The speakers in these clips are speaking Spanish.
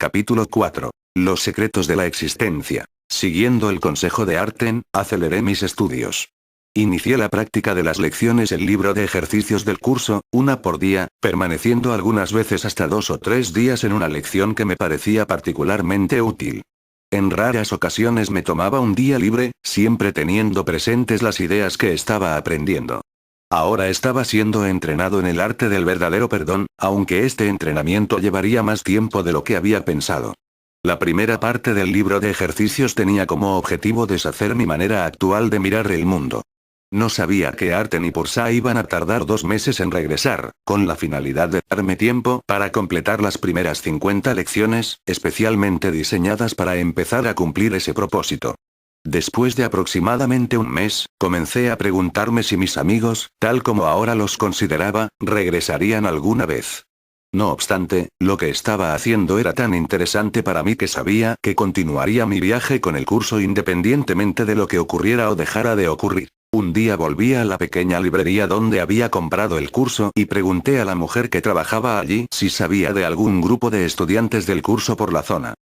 Capítulo 4. Los secretos de la existencia. Siguiendo el consejo de Arten, aceleré mis estudios. Inicié la práctica de las lecciones el libro de ejercicios del curso, una por día, permaneciendo algunas veces hasta 2 o 3 días en una lección que me parecía particularmente útil. En raras ocasiones me tomaba un día libre, siempre teniendo presentes las ideas que estaba aprendiendo. Ahora estaba siendo entrenado en el arte del verdadero perdón, aunque este entrenamiento llevaría más tiempo de lo que había pensado. La primera parte del libro de ejercicios tenía como objetivo deshacer mi manera actual de mirar el mundo. No sabía que Arten y Pursa iban a tardar 2 meses en regresar, con la finalidad de darme tiempo para completar las primeras 50 lecciones, especialmente diseñadas para empezar a cumplir ese propósito. Después de aproximadamente un mes, comencé a preguntarme si mis amigos, tal como ahora los consideraba, regresarían alguna vez. No obstante, lo que estaba haciendo era tan interesante para mí que sabía que continuaría mi viaje con el curso independientemente de lo que ocurriera o dejara de ocurrir. Un día volví a la pequeña librería donde había comprado el curso y pregunté a la mujer que trabajaba allí si sabía de algún grupo de estudiantes del curso por la zona.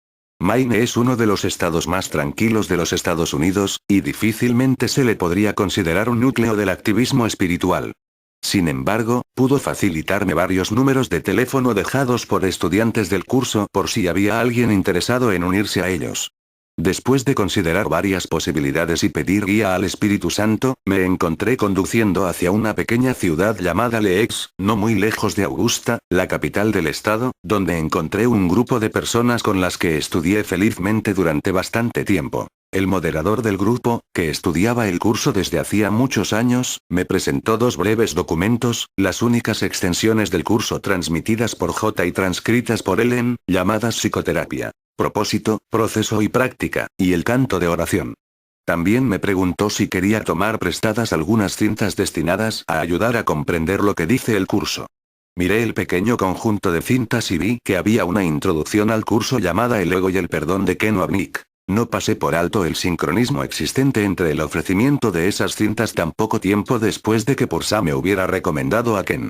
Maine es uno de los estados más tranquilos de los Estados Unidos, y difícilmente se le podría considerar un núcleo del activismo espiritual. Sin embargo, pudo facilitarme varios números de teléfono dejados por estudiantes del curso por si había alguien interesado en unirse a ellos. Después de considerar varias posibilidades y pedir guía al Espíritu Santo, me encontré conduciendo hacia una pequeña ciudad llamada Leex, no muy lejos de Augusta, la capital del estado, donde encontré un grupo de personas con las que estudié felizmente durante bastante tiempo. El moderador del grupo, que estudiaba el curso desde hacía muchos años, me presentó 2 breves documentos, las únicas extensiones del curso transmitidas por J y transcritas por Ellen, llamadas Psicoterapia, Propósito, Proceso y Práctica, y el Canto de Oración. También me preguntó si quería tomar prestadas algunas cintas destinadas a ayudar a comprender lo que dice el curso. Miré el pequeño conjunto de cintas y vi que había una introducción al curso llamada El ego y el perdón de Ken Wapnick. No pasé por alto el sincronismo existente entre el ofrecimiento de esas cintas tan poco tiempo después de que Pursa me hubiera recomendado a Ken.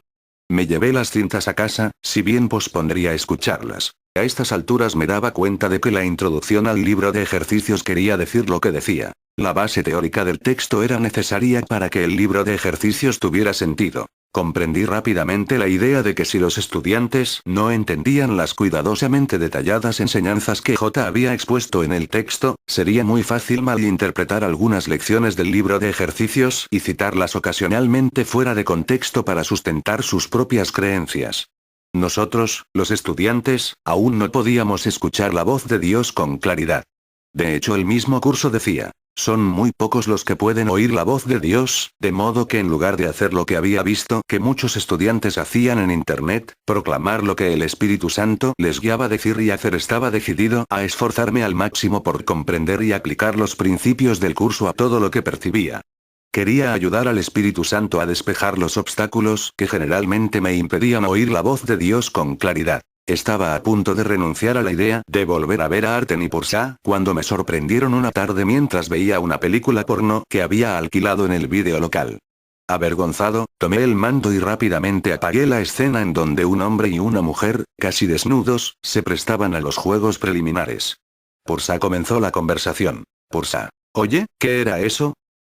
Me llevé las cintas a casa, si bien pospondría escucharlas. A estas alturas me daba cuenta de que la introducción al libro de ejercicios quería decir lo que decía. La base teórica del texto era necesaria para que el libro de ejercicios tuviera sentido. Comprendí rápidamente la idea de que si los estudiantes no entendían las cuidadosamente detalladas enseñanzas que J había expuesto en el texto, sería muy fácil malinterpretar algunas lecciones del libro de ejercicios y citarlas ocasionalmente fuera de contexto para sustentar sus propias creencias. Nosotros, los estudiantes, aún no podíamos escuchar la voz de Dios con claridad. De hecho, el mismo curso decía: son muy pocos los que pueden oír la voz de Dios, de modo que en lugar de hacer lo que había visto que muchos estudiantes hacían en Internet, proclamar lo que el Espíritu Santo les guiaba a decir y hacer, estaba decidido a esforzarme al máximo por comprender y aplicar los principios del curso a todo lo que percibía. Quería ayudar al Espíritu Santo a despejar los obstáculos que generalmente me impedían oír la voz de Dios con claridad. Estaba a punto de renunciar a la idea de volver a ver a Arten y Pursa cuando me sorprendieron una tarde mientras veía una película porno que había alquilado en el vídeo local. Avergonzado, tomé el mando y rápidamente apagué la escena en donde un hombre y una mujer, casi desnudos, se prestaban a los juegos preliminares. Pursa comenzó la conversación. Pursa: oye, ¿qué era eso?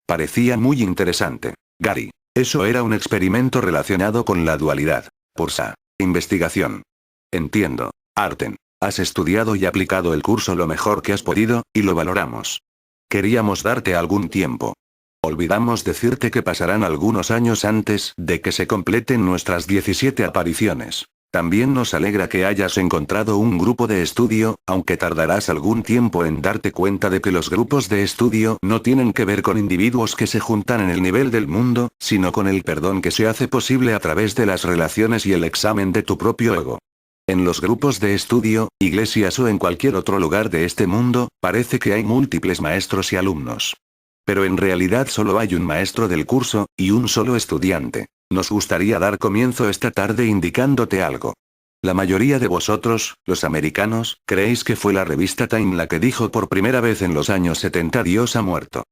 Parecía muy interesante. Gary: eso era un experimento relacionado con la dualidad. Pursa: investigación. Entiendo. Arten: has estudiado y aplicado el curso lo mejor que has podido, y lo valoramos. Queríamos darte algún tiempo. Olvidamos decirte que pasarán algunos años antes de que se completen nuestras 17 apariciones. También nos alegra que hayas encontrado un grupo de estudio, aunque tardarás algún tiempo en darte cuenta de que los grupos de estudio no tienen que ver con individuos que se juntan en el nivel del mundo, sino con el perdón que se hace posible a través de las relaciones y el examen de tu propio ego. En los grupos de estudio, iglesias o en cualquier otro lugar de este mundo, parece que hay múltiples maestros y alumnos. Pero en realidad solo hay un maestro del curso, y un solo estudiante. Nos gustaría dar comienzo esta tarde indicándote algo. La mayoría de vosotros, los americanos, creéis que fue la revista Time la que dijo por primera vez en los años 70 Dios ha muerto.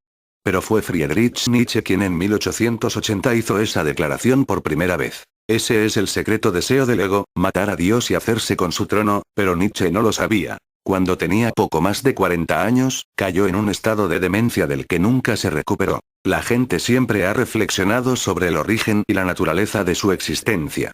Pero fue Friedrich Nietzsche quien en 1880 hizo esa declaración por primera vez. Ese es el secreto deseo del ego, matar a Dios y hacerse con su trono, pero Nietzsche no lo sabía. Cuando tenía poco más de 40 años, cayó en un estado de demencia del que nunca se recuperó. La gente siempre ha reflexionado sobre el origen y la naturaleza de su existencia.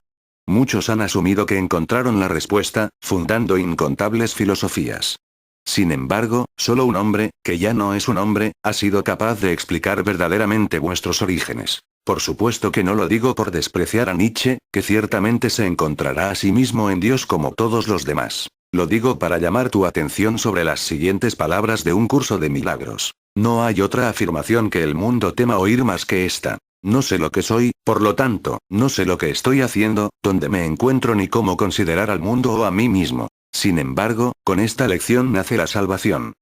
Muchos han asumido que encontraron la respuesta, fundando incontables filosofías. Sin embargo, solo un hombre, que ya no es un hombre, ha sido capaz de explicar verdaderamente vuestros orígenes. Por supuesto que no lo digo por despreciar a Nietzsche, que ciertamente se encontrará a sí mismo en Dios como todos los demás. Lo digo para llamar tu atención sobre las siguientes palabras de un curso de milagros. No hay otra afirmación que el mundo tema oír más que esta. No sé lo que soy, por lo tanto, no sé lo que estoy haciendo, dónde me encuentro ni cómo considerar al mundo o a mí mismo. Sin embargo, con esta lección nace la salvación.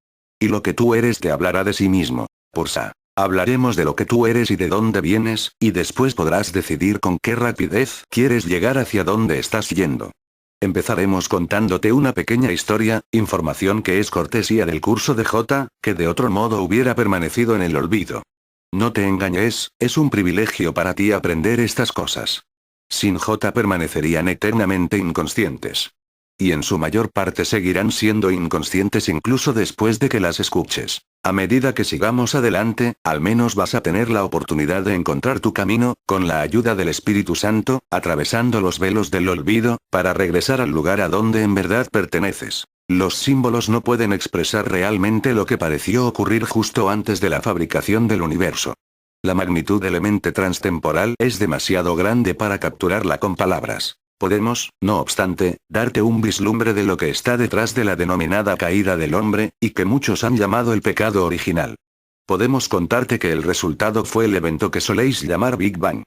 Y lo que tú eres te hablará de sí mismo. Pursa. Hablaremos de lo que tú eres y de dónde vienes, y después podrás decidir con qué rapidez quieres llegar hacia dónde estás yendo. Empezaremos contándote una pequeña historia, información que es cortesía del curso de J, que de otro modo hubiera permanecido en el olvido. No te engañes, es un privilegio para ti aprender estas cosas. Sin J permanecerían eternamente inconscientes. Y en su mayor parte seguirán siendo inconscientes incluso después de que las escuches. A medida que sigamos adelante, al menos vas a tener la oportunidad de encontrar tu camino, con la ayuda del Espíritu Santo, atravesando los velos del olvido, para regresar al lugar a donde en verdad perteneces. Los símbolos no pueden expresar realmente lo que pareció ocurrir justo antes de la fabricación del universo. La magnitud del mente transtemporal es demasiado grande para capturarla con palabras. Podemos, no obstante, darte un vislumbre de lo que está detrás de la denominada caída del hombre, y que muchos han llamado el pecado original. Podemos contarte que el resultado fue el evento que soléis llamar Big Bang.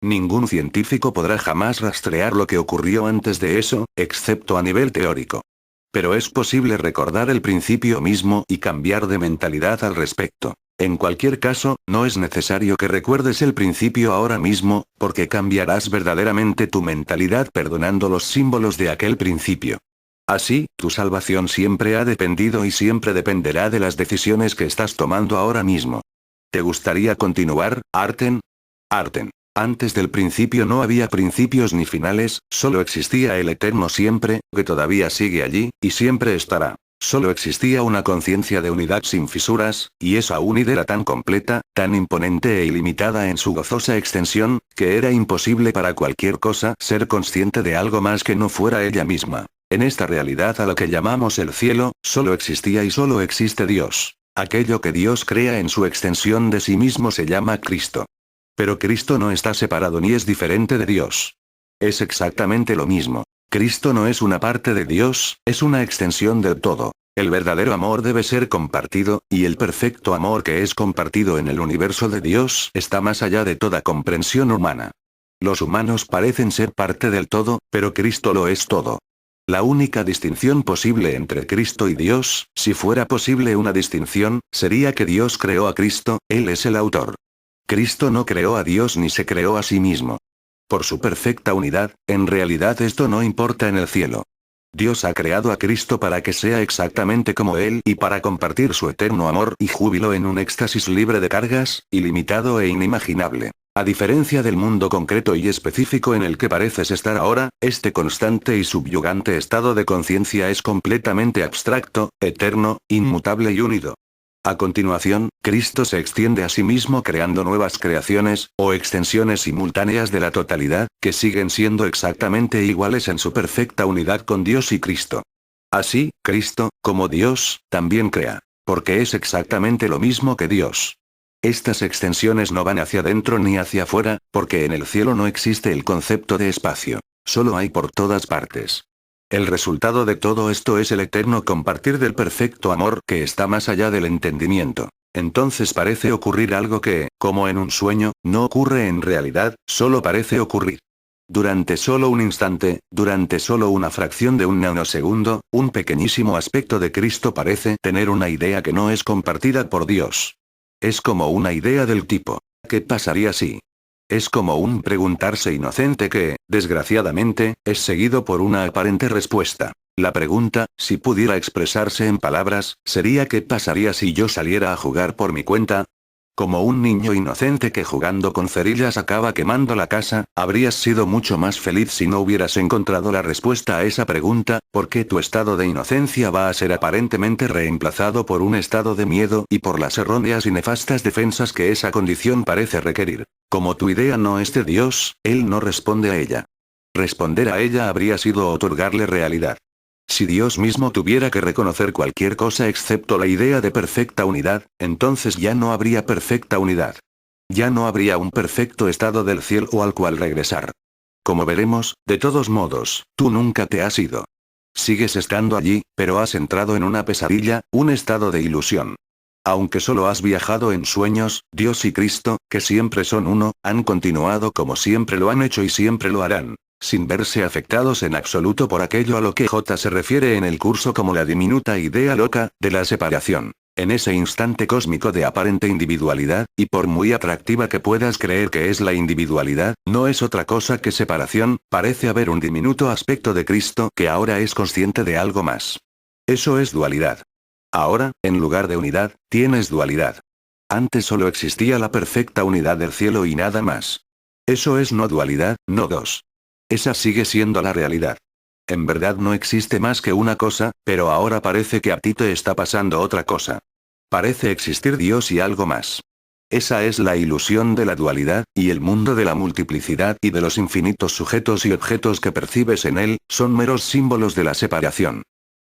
Ningún científico podrá jamás rastrear lo que ocurrió antes de eso, excepto a nivel teórico. Pero es posible recordar el principio mismo y cambiar de mentalidad al respecto. En cualquier caso, no es necesario que recuerdes el principio ahora mismo, porque cambiarás verdaderamente tu mentalidad perdonando los símbolos de aquel principio. Así, tu salvación siempre ha dependido y siempre dependerá de las decisiones que estás tomando ahora mismo. ¿Te gustaría continuar, Arten? Arten. Antes del principio no había principios ni finales, solo existía el eterno siempre, que todavía sigue allí, y siempre estará. Solo existía una conciencia de unidad sin fisuras, y esa unidad era tan completa, tan imponente e ilimitada en su gozosa extensión, que era imposible para cualquier cosa ser consciente de algo más que no fuera ella misma. En esta realidad a la que llamamos el cielo, solo existía y solo existe Dios. Aquello que Dios crea en su extensión de sí mismo se llama Cristo. Pero Cristo no está separado ni es diferente de Dios. Es exactamente lo mismo. Cristo no es una parte de Dios, es una extensión del todo. El verdadero amor debe ser compartido, y el perfecto amor que es compartido en el universo de Dios está más allá de toda comprensión humana. Los humanos parecen ser parte del todo, pero Cristo lo es todo. La única distinción posible entre Cristo y Dios, si fuera posible una distinción, sería que Dios creó a Cristo, Él es el autor. Cristo no creó a Dios ni se creó a sí mismo. Por su perfecta unidad, en realidad esto no importa en el cielo. Dios ha creado a Cristo para que sea exactamente como Él y para compartir su eterno amor y júbilo en un éxtasis libre de cargas, ilimitado e inimaginable. A diferencia del mundo concreto y específico en el que pareces estar ahora, este constante y subyugante estado de conciencia es completamente abstracto, eterno, inmutable y unido. A continuación, Cristo se extiende a sí mismo creando nuevas creaciones, o extensiones simultáneas de la totalidad, que siguen siendo exactamente iguales en su perfecta unidad con Dios y Cristo. Así, Cristo, como Dios, también crea. Porque es exactamente lo mismo que Dios. Estas extensiones no van hacia adentro ni hacia afuera, porque en el cielo no existe el concepto de espacio. Solo hay por todas partes. El resultado de todo esto es el eterno compartir del perfecto amor que está más allá del entendimiento. Entonces parece ocurrir algo que, como en un sueño, no ocurre en realidad, solo parece ocurrir. Durante solo un instante, durante solo una fracción de un nanosegundo, un pequeñísimo aspecto de Cristo parece tener una idea que no es compartida por Dios. Es como una idea del tipo, ¿qué pasaría si? Es como un preguntarse inocente que, desgraciadamente, es seguido por una aparente respuesta. La pregunta, si pudiera expresarse en palabras, sería ¿qué pasaría si yo saliera a jugar por mi cuenta? Como un niño inocente que jugando con cerillas acaba quemando la casa, habrías sido mucho más feliz si no hubieras encontrado la respuesta a esa pregunta, ¿por qué tu estado de inocencia va a ser aparentemente reemplazado por un estado de miedo y por las erróneas y nefastas defensas que esa condición parece requerir? Como tu idea no es de Dios, Él no responde a ella. Responder a ella habría sido otorgarle realidad. Si Dios mismo tuviera que reconocer cualquier cosa excepto la idea de perfecta unidad, entonces ya no habría perfecta unidad. Ya no habría un perfecto estado del cielo al cual regresar. Como veremos, de todos modos, tú nunca te has ido. Sigues estando allí, pero has entrado en una pesadilla, un estado de ilusión. Aunque solo has viajado en sueños, Dios y Cristo, que siempre son uno, han continuado como siempre lo han hecho y siempre lo harán, sin verse afectados en absoluto por aquello a lo que J se refiere en el curso como la diminuta idea loca, de la separación. En ese instante cósmico de aparente individualidad, y por muy atractiva que puedas creer que es la individualidad, no es otra cosa que separación, parece haber un diminuto aspecto de Cristo que ahora es consciente de algo más. Eso es dualidad. Ahora, en lugar de unidad, tienes dualidad. Antes solo existía la perfecta unidad del cielo y nada más. Eso es no dualidad, no dos. Esa sigue siendo la realidad. En verdad no existe más que una cosa, pero ahora parece que a ti te está pasando otra cosa. Parece existir Dios y algo más. Esa es la ilusión de la dualidad, y el mundo de la multiplicidad y de los infinitos sujetos y objetos que percibes en él, son meros símbolos de la separación.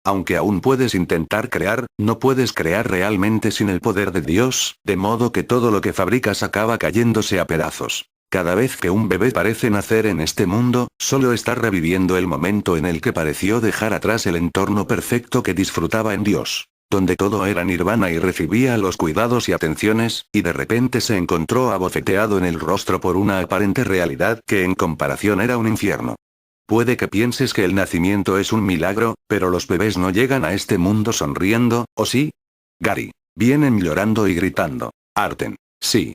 Aunque aún puedes intentar crear, no puedes crear realmente sin el poder de Dios, de modo que todo lo que fabricas acaba cayéndose a pedazos. Cada vez que un bebé parece nacer en este mundo, solo está reviviendo el momento en el que pareció dejar atrás el entorno perfecto que disfrutaba en Dios, donde todo era nirvana y recibía los cuidados y atenciones, y de repente se encontró abofeteado en el rostro por una aparente realidad que en comparación era un infierno. Puede que pienses que el nacimiento es un milagro, pero los bebés no llegan a este mundo sonriendo, ¿o sí? Gary. Vienen llorando y gritando. Arten. Sí.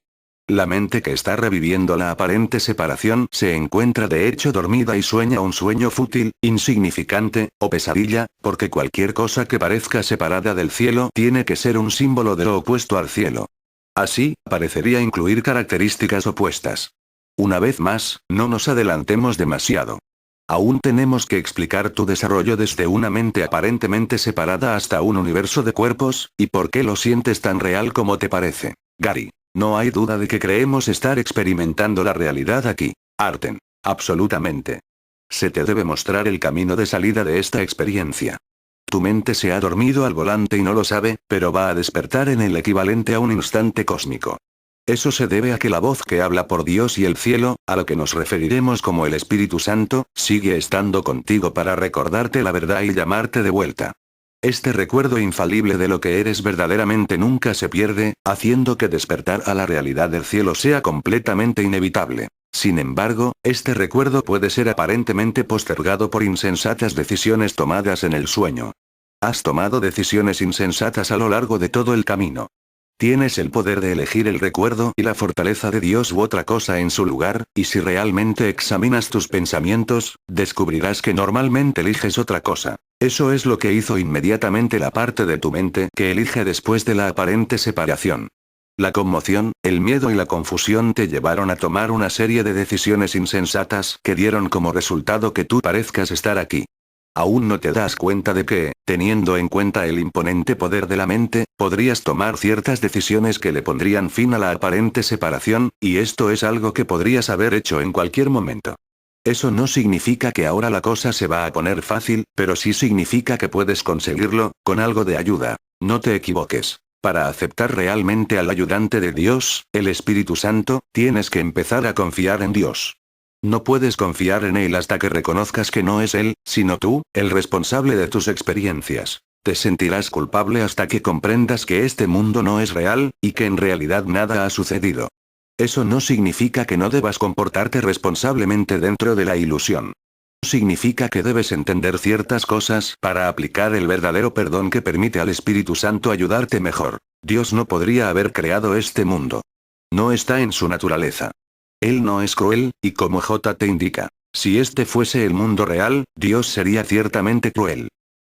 La mente que está reviviendo la aparente separación se encuentra de hecho dormida y sueña un sueño fútil, insignificante, o pesadilla, porque cualquier cosa que parezca separada del cielo tiene que ser un símbolo de lo opuesto al cielo. Así, parecería incluir características opuestas. Una vez más, no nos adelantemos demasiado. Aún tenemos que explicar tu desarrollo desde una mente aparentemente separada hasta un universo de cuerpos, y por qué lo sientes tan real como te parece. Gary. No hay duda de que creemos estar experimentando la realidad aquí. Arten. Absolutamente. Se te debe mostrar el camino de salida de esta experiencia. Tu mente se ha dormido al volante y no lo sabe, pero va a despertar en el equivalente a un instante cósmico. Eso se debe a que la voz que habla por Dios y el cielo, a lo que nos referiremos como el Espíritu Santo, sigue estando contigo para recordarte la verdad y llamarte de vuelta. Este recuerdo infalible de lo que eres verdaderamente nunca se pierde, haciendo que despertar a la realidad del cielo sea completamente inevitable. Sin embargo, este recuerdo puede ser aparentemente postergado por insensatas decisiones tomadas en el sueño. Has tomado decisiones insensatas a lo largo de todo el camino. Tienes el poder de elegir el recuerdo y la fortaleza de Dios u otra cosa en su lugar, y si realmente examinas tus pensamientos, descubrirás que normalmente eliges otra cosa. Eso es lo que hizo inmediatamente la parte de tu mente que elige después de la aparente separación. La conmoción, el miedo y la confusión te llevaron a tomar una serie de decisiones insensatas que dieron como resultado que tú parezcas estar aquí. Aún no te das cuenta de que, teniendo en cuenta el imponente poder de la mente, podrías tomar ciertas decisiones que le pondrían fin a la aparente separación, y esto es algo que podrías haber hecho en cualquier momento. Eso no significa que ahora la cosa se va a poner fácil, pero sí significa que puedes conseguirlo, con algo de ayuda. No te equivoques. Para aceptar realmente al ayudante de Dios, el Espíritu Santo, tienes que empezar a confiar en Dios. No puedes confiar en Él hasta que reconozcas que no es Él, sino tú, el responsable de tus experiencias. Te sentirás culpable hasta que comprendas que este mundo no es real, y que en realidad nada ha sucedido. Eso no significa que no debas comportarte responsablemente dentro de la ilusión. Significa que debes entender ciertas cosas para aplicar el verdadero perdón que permite al Espíritu Santo ayudarte mejor. Dios no podría haber creado este mundo. No está en su naturaleza. Él no es cruel, y como J te indica, si este fuese el mundo real, Dios sería ciertamente cruel.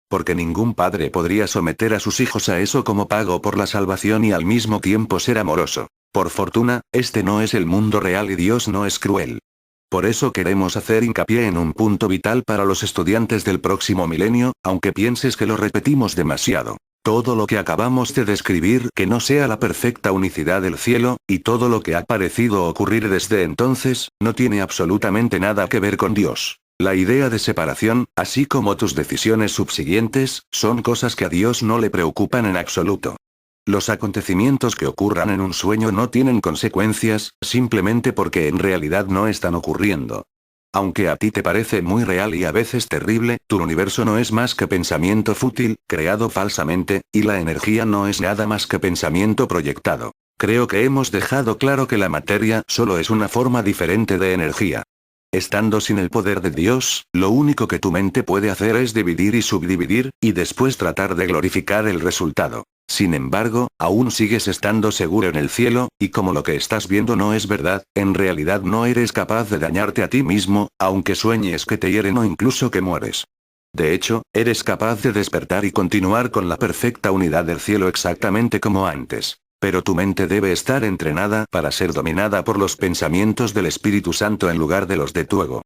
Porque ningún padre podría someter a sus hijos a eso como pago por la salvación y al mismo tiempo ser amoroso. Por fortuna, este no es el mundo real y Dios no es cruel. Por eso queremos hacer hincapié en un punto vital para los estudiantes del próximo milenio, aunque pienses que lo repetimos demasiado. Todo lo que acabamos de describir que no sea la perfecta unicidad del cielo, y todo lo que ha parecido ocurrir desde entonces, no tiene absolutamente nada que ver con Dios. La idea de separación, así como tus decisiones subsiguientes, son cosas que a Dios no le preocupan en absoluto. Los acontecimientos que ocurran en un sueño no tienen consecuencias, simplemente porque en realidad no están ocurriendo. Aunque a ti te parece muy real y a veces terrible, tu universo no es más que pensamiento fútil, creado falsamente, y la energía no es nada más que pensamiento proyectado. Creo que hemos dejado claro que la materia solo es una forma diferente de energía. Estando sin el poder de Dios, lo único que tu mente puede hacer es dividir y subdividir, y después tratar de glorificar el resultado. Sin embargo, aún sigues estando seguro en el cielo, y como lo que estás viendo no es verdad, en realidad no eres capaz de dañarte a ti mismo, aunque sueñes que te hieren o incluso que mueres. De hecho, eres capaz de despertar y continuar con la perfecta unidad del cielo exactamente como antes. Pero tu mente debe estar entrenada para ser dominada por los pensamientos del Espíritu Santo en lugar de los de tu ego.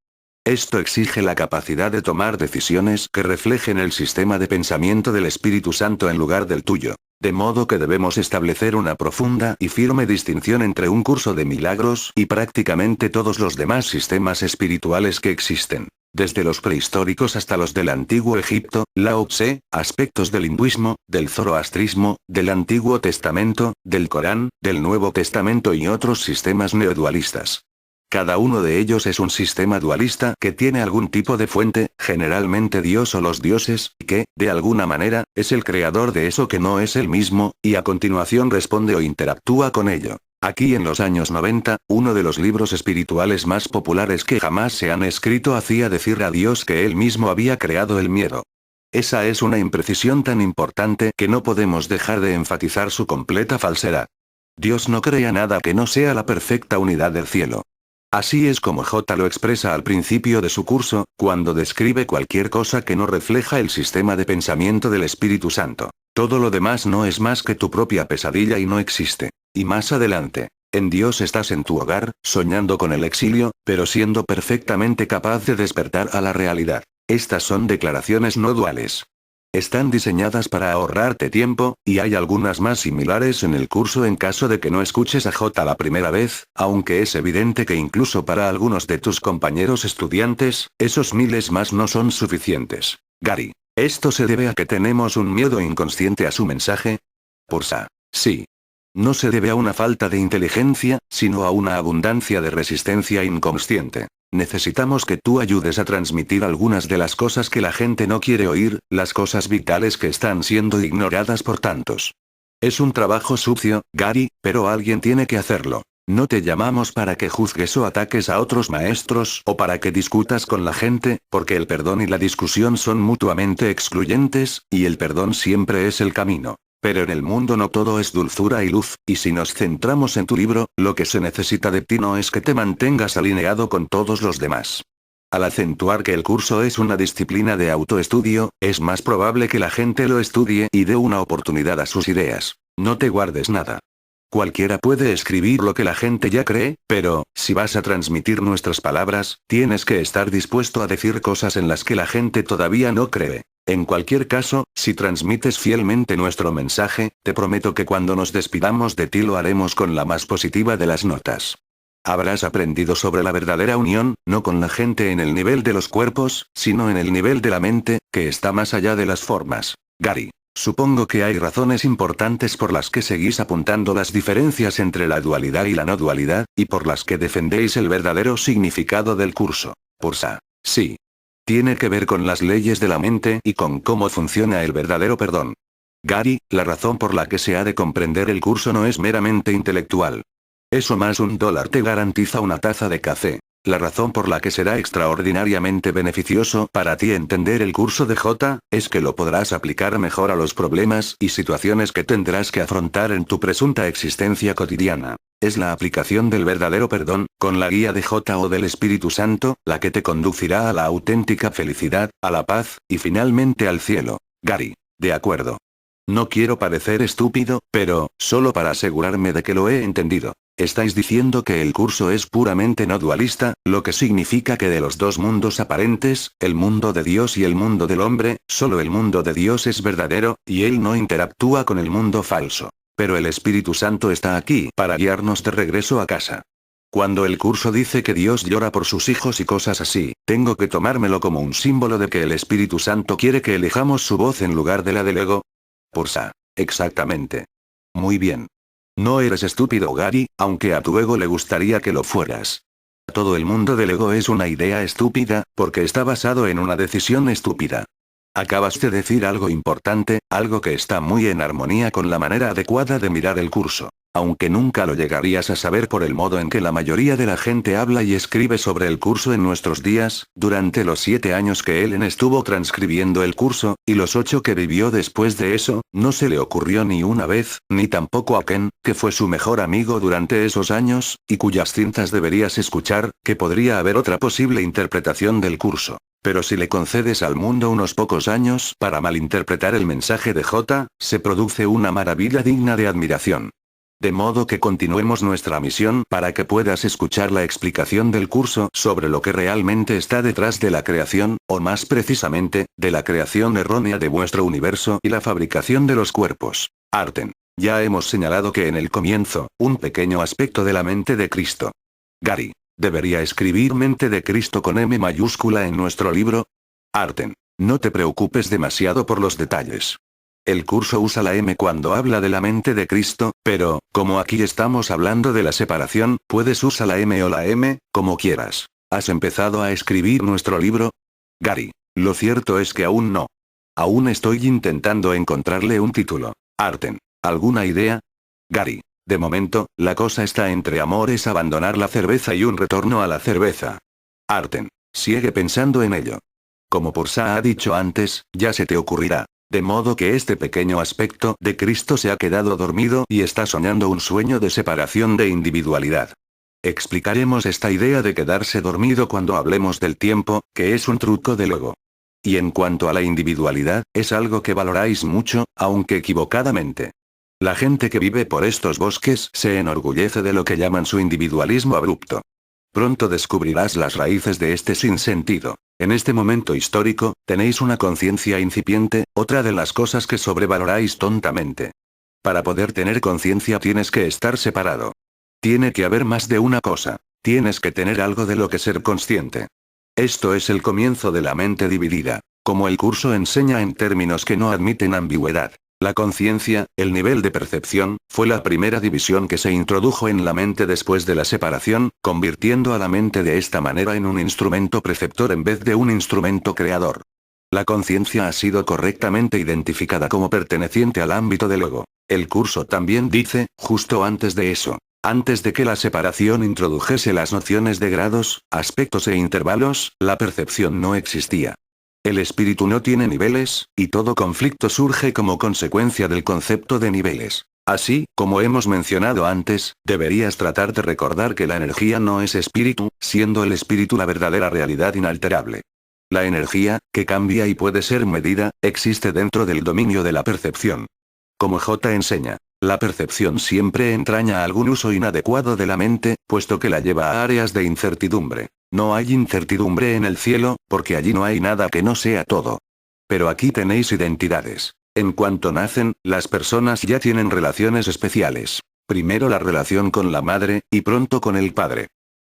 Esto exige la capacidad de tomar decisiones que reflejen el sistema de pensamiento del Espíritu Santo en lugar del tuyo. De modo que debemos establecer una profunda y firme distinción entre un curso de milagros y prácticamente todos los demás sistemas espirituales que existen. Desde los prehistóricos hasta los del antiguo Egipto, Lao Tse, aspectos del hinduismo, del zoroastrismo, del Antiguo Testamento, del Corán, del Nuevo Testamento y otros sistemas neodualistas. Cada uno de ellos es un sistema dualista que tiene algún tipo de fuente, generalmente Dios o los dioses, que, de alguna manera, es el creador de eso que no es él mismo, y a continuación responde o interactúa con ello. Aquí en los años 90, uno de los libros espirituales más populares que jamás se han escrito hacía decir a Dios que él mismo había creado el miedo. Esa es una imprecisión tan importante que no podemos dejar de enfatizar su completa falsedad. Dios no crea nada que no sea la perfecta unidad del cielo. Así es como J lo expresa al principio de su curso, cuando describe cualquier cosa que no refleja el sistema de pensamiento del Espíritu Santo. Todo lo demás no es más que tu propia pesadilla y no existe. Y más adelante, en Dios estás en tu hogar, soñando con el exilio, pero siendo perfectamente capaz de despertar a la realidad. Estas son declaraciones no duales. Están diseñadas para ahorrarte tiempo, y hay algunas más similares en el curso en caso de que no escuches a J la primera vez, aunque es evidente que incluso para algunos de tus compañeros estudiantes, esos miles más no son suficientes. Gary. ¿Esto se debe a que tenemos un miedo inconsciente a su mensaje? Pursa. Sí. No se debe a una falta de inteligencia, sino a una abundancia de resistencia inconsciente. Necesitamos que tú ayudes a transmitir algunas de las cosas que la gente no quiere oír, las cosas vitales que están siendo ignoradas por tantos. Es un trabajo sucio, Gary, pero alguien tiene que hacerlo. No te llamamos para que juzgues o ataques a otros maestros o para que discutas con la gente, porque el perdón y la discusión son mutuamente excluyentes, y el perdón siempre es el camino. Pero en el mundo no todo es dulzura y luz, y si nos centramos en tu libro, lo que se necesita de ti no es que te mantengas alineado con todos los demás. Al acentuar que el curso es una disciplina de autoestudio, es más probable que la gente lo estudie y dé una oportunidad a sus ideas. No te guardes nada. Cualquiera puede escribir lo que la gente ya cree, pero, si vas a transmitir nuestras palabras, tienes que estar dispuesto a decir cosas en las que la gente todavía no cree. En cualquier caso, si transmites fielmente nuestro mensaje, te prometo que cuando nos despidamos de ti lo haremos con la más positiva de las notas. Habrás aprendido sobre la verdadera unión, no con la gente en el nivel de los cuerpos, sino en el nivel de la mente, que está más allá de las formas. Gary. Supongo que hay razones importantes por las que seguís apuntando las diferencias entre la dualidad y la no dualidad, y por las que defendéis el verdadero significado del curso. Pursa. Sí. Tiene que ver con las leyes de la mente y con cómo funciona el verdadero perdón. Gary, la razón por la que se ha de comprender el curso no es meramente intelectual. Eso más $1 te garantiza una taza de café. La razón por la que será extraordinariamente beneficioso para ti entender el curso de J, es que lo podrás aplicar mejor a los problemas y situaciones que tendrás que afrontar en tu presunta existencia cotidiana. Es la aplicación del verdadero perdón, con la guía de J o del Espíritu Santo, la que te conducirá a la auténtica felicidad, a la paz, y finalmente al cielo. Gary. De acuerdo. No quiero parecer estúpido, pero, solo para asegurarme de que lo he entendido. Estáis diciendo que el curso es puramente no dualista, lo que significa que de los dos mundos aparentes, el mundo de Dios y el mundo del hombre, solo el mundo de Dios es verdadero, y él no interactúa con el mundo falso. Pero el Espíritu Santo está aquí para guiarnos de regreso a casa. Cuando el curso dice que Dios llora por sus hijos y cosas así, tengo que tomármelo como un símbolo de que el Espíritu Santo quiere que elijamos su voz en lugar de la del ego. Pursa. Exactamente. Muy bien. No eres estúpido, Gary, aunque a tu ego le gustaría que lo fueras. Todo el mundo del ego es una idea estúpida, porque está basado en una decisión estúpida. Acabas de decir algo importante, algo que está muy en armonía con la manera adecuada de mirar el curso. Aunque nunca lo llegarías a saber por el modo en que la mayoría de la gente habla y escribe sobre el curso en nuestros días, durante los 7 años que Ellen estuvo transcribiendo el curso, y los 8 que vivió después de eso, no se le ocurrió ni una vez, ni tampoco a Ken, que fue su mejor amigo durante esos años, y cuyas cintas deberías escuchar, que podría haber otra posible interpretación del curso. Pero si le concedes al mundo unos pocos años para malinterpretar el mensaje de J, se produce una maravilla digna de admiración. De modo que continuemos nuestra misión para que puedas escuchar la explicación del curso sobre lo que realmente está detrás de la creación, o más precisamente, de la creación errónea de vuestro universo y la fabricación de los cuerpos. Arten. Ya hemos señalado que en el comienzo, un pequeño aspecto de la mente de Cristo. Gary. ¿Debería escribir mente de Cristo con M mayúscula en nuestro libro? Arten. No te preocupes demasiado por los detalles. El curso usa la M cuando habla de la mente de Cristo, pero, como aquí estamos hablando de la separación, puedes usar la M o la M, como quieras. ¿Has empezado a escribir nuestro libro? Gary. Lo cierto es que aún no. Aún estoy intentando encontrarle un título. Arten. ¿Alguna idea? Gary. De momento, la cosa está entre amor es abandonar la cerveza y un retorno a la cerveza. Arten. Sigue pensando en ello. Como Pursa ha dicho antes, ya se te ocurrirá. De modo que este pequeño aspecto de Cristo se ha quedado dormido y está soñando un sueño de separación de individualidad. Explicaremos esta idea de quedarse dormido cuando hablemos del tiempo, que es un truco del ego. Y en cuanto a la individualidad, es algo que valoráis mucho, aunque equivocadamente. La gente que vive por estos bosques se enorgullece de lo que llaman su individualismo abrupto. Pronto descubrirás las raíces de este sinsentido. En este momento histórico, tenéis una conciencia incipiente, otra de las cosas que sobrevaloráis tontamente. Para poder tener conciencia tienes que estar separado. Tiene que haber más de una cosa. Tienes que tener algo de lo que ser consciente. Esto es el comienzo de la mente dividida. Como el curso enseña en términos que no admiten ambigüedad. La conciencia, el nivel de percepción, fue la primera división que se introdujo en la mente después de la separación, convirtiendo a la mente de esta manera en un instrumento preceptor en vez de un instrumento creador. La conciencia ha sido correctamente identificada como perteneciente al ámbito del ego. El curso también dice, justo antes de eso, antes de que la separación introdujese las nociones de grados, aspectos e intervalos, la percepción no existía. El espíritu no tiene niveles, y todo conflicto surge como consecuencia del concepto de niveles. Así, como hemos mencionado antes, deberías tratar de recordar que la energía no es espíritu, siendo el espíritu la verdadera realidad inalterable. La energía, que cambia y puede ser medida, existe dentro del dominio de la percepción. Como J enseña, la percepción siempre entraña algún uso inadecuado de la mente, puesto que la lleva a áreas de incertidumbre. No hay incertidumbre en el cielo, porque allí no hay nada que no sea todo. Pero aquí tenéis identidades. En cuanto nacen, las personas ya tienen relaciones especiales. Primero la relación con la madre, y pronto con el padre.